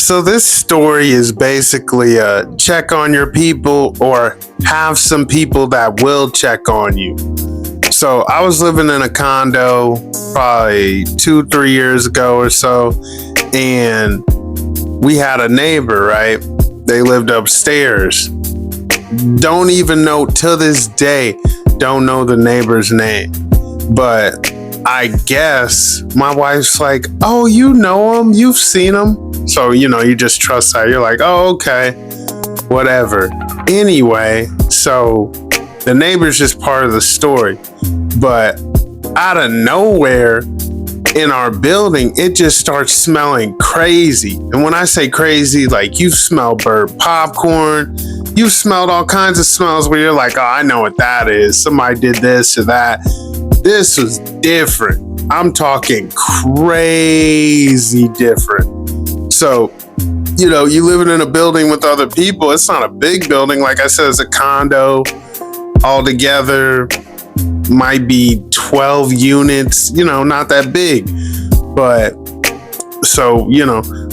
So this story is basically a check on your people or have some people that will check on you. So I was living in a condo probably 2, 3 years ago or so, and we had a neighbor, right? They lived upstairs. Don't even know to this day, don't know the neighbor's name. But I guess my wife's like, oh, you know him, you've seen him. So, you just trust that. You're like, oh, okay, whatever. Anyway, so the neighbor's just part of the story. But out of nowhere in our building, it just starts smelling crazy. And when I say crazy, like you smell burnt popcorn, you smelled all kinds of smells where you're like, oh, I know what that is. Somebody did this or that. This was different. I'm talking crazy different. So, you living in a building with other people. It's not a big building. Like I said, it's a condo altogether. Might be 12 units, not that big. But so,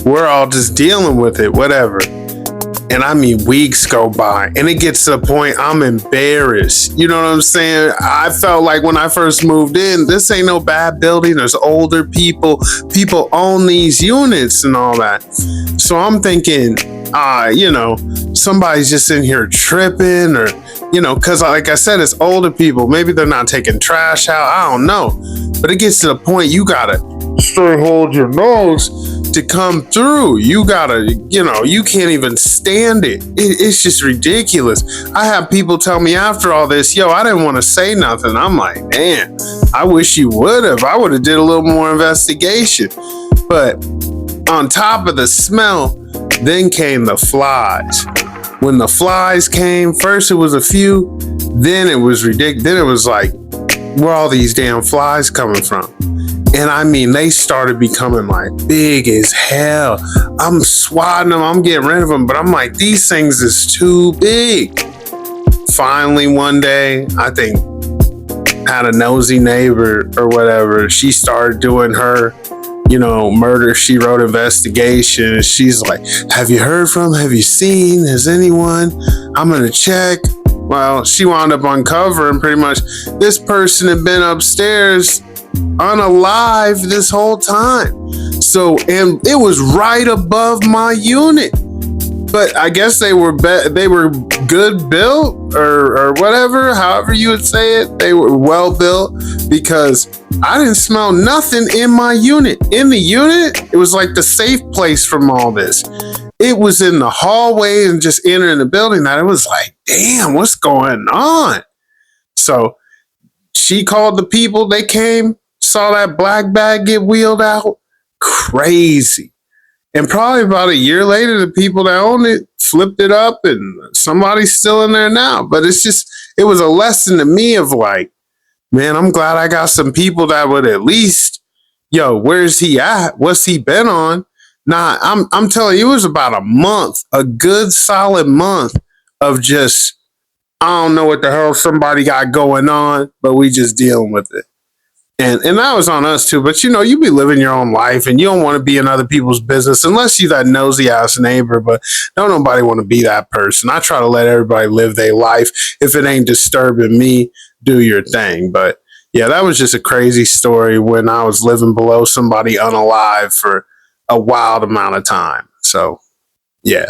we're all just dealing with it, whatever. And I mean, weeks go by and it gets to the point I'm embarrassed. You know what I'm saying? I felt like when I first moved in, this ain't no bad building. There's older people. People own these units and all that. So I'm thinking, somebody's just in here tripping or, because like I said, it's older people. Maybe they're not taking trash out. I don't know. But it gets to the point you got to straight hold your nose to come through. You gotta, you can't even stand it. It's just ridiculous. I have people tell me after all this, I didn't want to say nothing. I'm like, man, I wish you would have. I would have did a little more investigation. But on top of the smell, then came the flies. When the flies came, first it was a few, then it was ridiculous. Then it was like, where all these damn flies coming from? And I mean, they started becoming like big as hell. I'm swatting them, I'm getting rid of them, but I'm like, these things is too big. Finally, one day, I think, had a nosy neighbor or whatever. She started doing her, murder she wrote investigation. And she's like, have you heard from, have you seen, has anyone? I'm going to check. Well, she wound up uncovering pretty much this person had been upstairs unalive this whole time. So, and it was right above my unit. But I guess they were good built or whatever, however you would say it. They were well built because I didn't smell nothing in my unit. In the unit, it was like the safe place from all this. It was in the hallway and just entering the building that it was like, damn, what's going on? So she called the people. They came, saw that black bag get wheeled out. Crazy. And probably about a year later, the people that owned it flipped it up and somebody's still in there now. But it was a lesson to me of like, man, I'm glad I got some people that would at least, where's he at? What's he been on? Nah, I'm telling you, it was about a month, a good solid month of just, I don't know what the hell somebody got going on, but we just dealing with it. And that was on us too. But you be living your own life and you don't want to be in other people's business unless you that nosy ass neighbor, but don't nobody want to be that person. I try to let everybody live their life. If it ain't disturbing me, do your thing. But yeah, that was just a crazy story when I was living below somebody unalive for a wild amount of time. So yeah.